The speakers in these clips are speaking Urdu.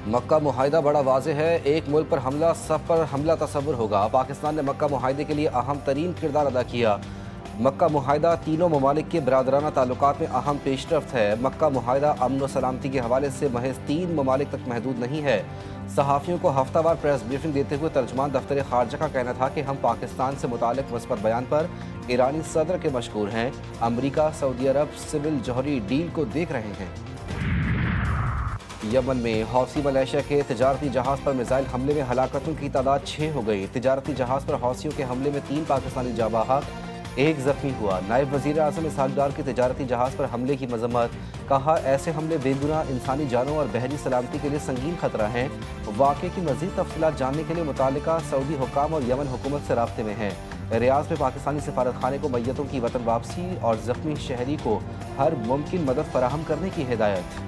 مکہ معاہدہ بڑا واضح ہے، ایک ملک پر حملہ سب پر حملہ تصور ہوگا۔ پاکستان نے مکہ معاہدے کے لیے اہم ترین کردار ادا کیا۔ مکہ معاہدہ تینوں ممالک کے برادرانہ تعلقات میں اہم پیش رفت ہے۔ مکہ معاہدہ امن و سلامتی کے حوالے سے محض 3 ممالک تک محدود نہیں ہے۔ صحافیوں کو ہفتہ وار پریس بریفنگ دیتے ہوئے ترجمان دفتر خارجہ کا کہنا تھا کہ ہم پاکستان سے متعلق مثبت بیان پر ایرانی صدر کے مشکور ہیں۔ امریکہ سعودی عرب سول جوہری ڈیل کو دیکھ رہے ہیں۔ یمن میں حوثی ملیشیا کے تجارتی جہاز پر میزائل حملے میں ہلاکتوں کی تعداد 6 ہو گئی۔ تجارتی جہاز پر حوثیوں کے حملے میں 3 پاکستانی جاں بحق، 1 زخمی ہوا۔ نائب وزیر اعظم اسحاق ڈار کی تجارتی جہاز پر حملے کی مذمت، کہا ایسے حملے بے گناہ انسانی جانوں اور بحری سلامتی کے لیے سنگین خطرہ ہیں۔ واقعے کی مزید تفصیلات جاننے کے لیے متعلقہ سعودی حکام اور یمن حکومت سے رابطے میں ہیں۔ ریاض میں پاکستانی سفارت خانے کو میتوں کی وطن واپسی اور زخمی شہری کو ہر ممکن مدد فراہم کرنے کی ہدایت۔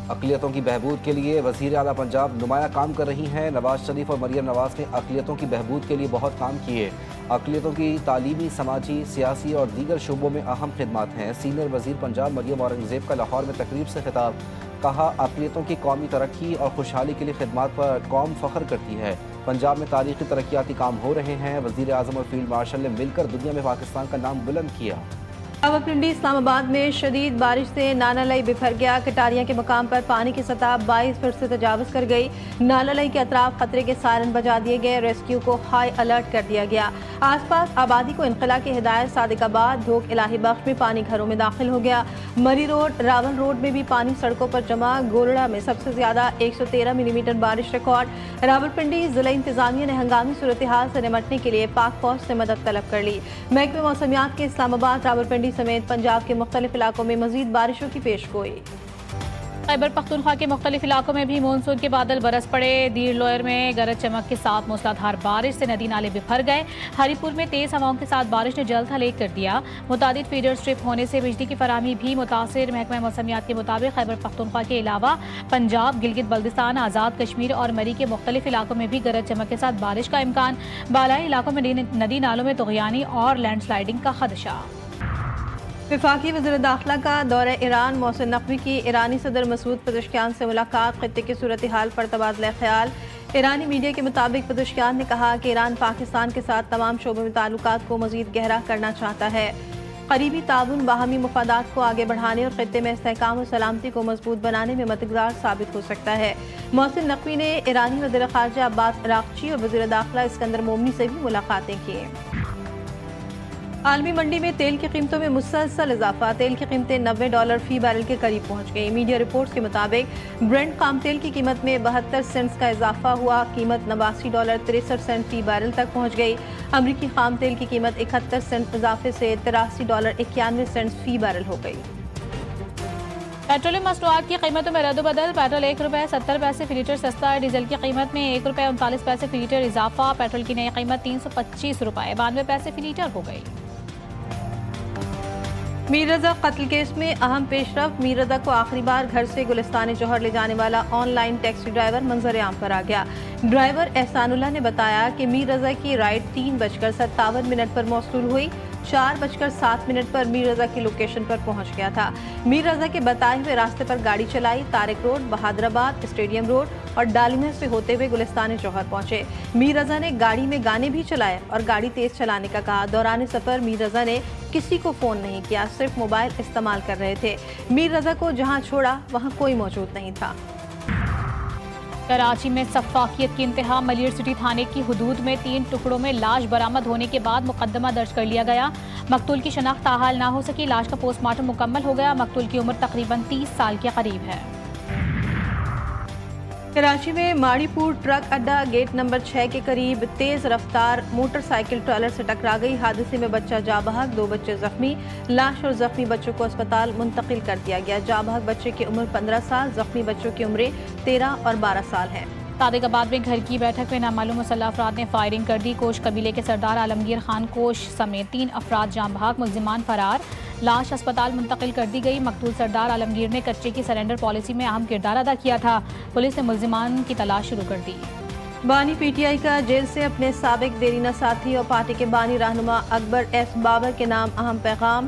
اقلیتوں کی بہبود کے لیے وزیر اعلیٰ پنجاب نمایاں کام کر رہی ہیں۔ نواز شریف اور مریم نواز نے اقلیتوں کی بہبود کے لیے بہت کام کیے۔ اقلیتوں کی تعلیمی، سماجی، سیاسی اور دیگر شعبوں میں اہم خدمات ہیں۔ سینئر وزیر پنجاب مریم اورنگزیب کا لاہور میں تقریب سے خطاب، کہا اقلیتوں کی قومی ترقی اور خوشحالی کے لیے خدمات پر قوم فخر کرتی ہے۔ پنجاب میں تاریخی ترقیاتی کام ہو رہے ہیں۔ وزیر اعظم اور فیلڈ مارشل نے مل کر دنیا میں پاکستان کا نام بلند کیا۔ راولپنڈی اسلام آباد میں شدید بارش سے نالا لئی بکھر گیا۔ کٹاریاں کے مقام پر پانی کی سطح 22 فٹ سے تجاوز کر گئی۔ نالا لئی کے اطراف خطرے کے سائرن بجا دیے گئے، ریسکیو کو ہائی الرٹ کر دیا گیا۔ آس پاس آبادی کو انخلا کی ہدایت۔ صادق آباد، ڈھوک، الہی بخش میں پانی گھروں میں داخل ہو گیا۔ مری روڈ، راول روڈ میں بھی پانی سڑکوں پر جمع۔ گولڑا میں سب سے زیادہ 113 ملی میٹر بارش ریکارڈ۔ راولپنڈی ضلع انتظامیہ نے ہنگامی صورتحال سے نمٹنے کے لیے پاک فوج سے مدد طلب کر لی۔ محکمہ موسمیات کے اسلام آباد، راولپنڈی سمیت پنجاب کے مختلف علاقوں میں مزید بارشوں کی پیش گوئی۔ خیبر پختونخوا کے مختلف علاقوں میں بھی مونسون کے بادل برس پڑے۔ دیر لوئر میں گرج چمک کے ساتھ موسلادھار بارش سے ندی نالے بکھر گئے۔ ہری پور میں تیز ہواؤں کے ساتھ بارش نے جلد ہلیک کر دیا۔ متعدد فیڈر اسٹرپ ہونے سے بجلی کی فراہمی بھی متاثر۔ محکمہ موسمیات کے مطابق خیبر پختونخوا کے علاوہ پنجاب، گلگت بلتستان، آزاد کشمیر اور مری کے مختلف علاقوں میں بھی گرج چمک کے ساتھ بارش کا امکان۔ بالائی علاقوں میں ندی نالوں میں طغیانی اور لینڈ سلائیڈنگ کا خدشہ۔ وفاقی وزیر داخلہ کا دورہ ایران، محسن نقوی کی ایرانی صدر مسعود پزشکیان سے ملاقات، خطے کی صورتحال پر تبادلہ خیال۔ ایرانی میڈیا کے مطابق پزشکیان نے کہا کہ ایران پاکستان کے ساتھ تمام شعبوں میں تعلقات کو مزید گہرا کرنا چاہتا ہے۔ قریبی تعاون باہمی مفادات کو آگے بڑھانے اور خطے میں استحکام اور سلامتی کو مضبوط بنانے میں مددگار ثابت ہو سکتا ہے۔ محسن نقوی نے ایرانی وزیر خارجہ عباس عراقچی اور وزیر داخلہ اسکندر مومنی سے بھی ملاقاتیں کی۔ عالمی منڈی میں تیل کی قیمتوں میں مسلسل اضافہ، تیل کی قیمتیں $90 فی بیرل کے قریب پہنچ گئی۔ میڈیا رپورٹس کے مطابق برنٹ خام تیل کی قیمت میں 72 سینٹس کا اضافہ ہوا، قیمت $89.63 فی بیرل تک پہنچ گئی۔ امریکی خام تیل کی قیمت 71 سینٹ اضافے سے $83.91 فی بیرل ہو گئی۔ پیٹرولیم مصنوعات کی قیمتوں میں رد و بدل، پیٹرول $1.70 فی لیٹر سستا ہے، ڈیزل کی قیمت میں $1.39 فی لیٹر اضافہ، پیٹرول کی نئی قیمت $325.92 فی لیٹر ہو گئی۔ میر رضا قتل کیس میں اہم پیش رفت، میر رضا کو آخری بار گھر سے گلستان جوہر لے جانے والا آن لائن ٹیکسی ڈرائیور منظر عام پر آ گیا۔ ڈرائیور احسان اللہ نے بتایا کہ میر رضا کی رائڈ 3:57 پر موصول ہوئی، 4:07 پر میر رضا کی لوکیشن پر پہنچ گیا تھا۔ میر رضا کے بتائے ہوئے راستے پر گاڑی چلائی، طارق روڈ، بہادر آباد، اسٹیڈیم روڈ اور ڈالیمہ سے ہوتے ہوئے گلستان جوہر پہنچے۔ میر رضا نے گاڑی میں گانے بھی چلائے اور گاڑی تیز چلانے کا کہا۔ دوران سفر میر رضا نے کسی کو فون نہیں کیا، صرف موبائل استعمال کر رہے تھے۔ میر رضا کو جہاں چھوڑا وہاں کوئی موجود نہیں تھا۔ کراچی میں سفاکیت کی انتہا، ملیر سٹی تھانے کی حدود میں 3 ٹکڑوں میں لاش برآمد ہونے کے بعد مقدمہ درج کر لیا گیا۔ مقتول کی شناخت تاحال نہ ہو سکی، لاش کا پوسٹ مارٹم مکمل ہو گیا۔ مقتول کی عمر تقریباً 30 سال کے قریب ہے۔ کراچی میں ماڑی پور ٹرک اڈا گیٹ نمبر 6 کے قریب تیز رفتار موٹر سائیکل ٹرالر سے ٹکرا گئی۔ حادثے میں بچہ جاں بحق، 2 بچے زخمی، لاش اور زخمی بچوں کو اسپتال منتقل کر دیا گیا۔ جاں بحق بچے کی عمر 15 سال، زخمی بچوں کی عمریں 13 اور 12 سال ہیں۔ صادق آباد میں گھر کی بیٹھک میں نامعلوم مسلح افراد نے فائرنگ کر دی۔ کوش قبیلے کے سردار عالمگیر خان کوش سمیت 3 افراد جاں بحق، ملزمان فرار، لاش اسپتال منتقل کر دی گئی۔ مقتول سردار عالمگیر نے کچے کی سرنڈر پالیسی میں اہم کردار ادا کیا تھا۔ پولیس نے ملزمان کی تلاش شروع کر دی۔ بانی پی ٹی آئی کا جیل سے اپنے سابق دیرینہ ساتھی اور پارٹی کے بانی رہنما اکبر ایس بابر کے نام اہم پیغام۔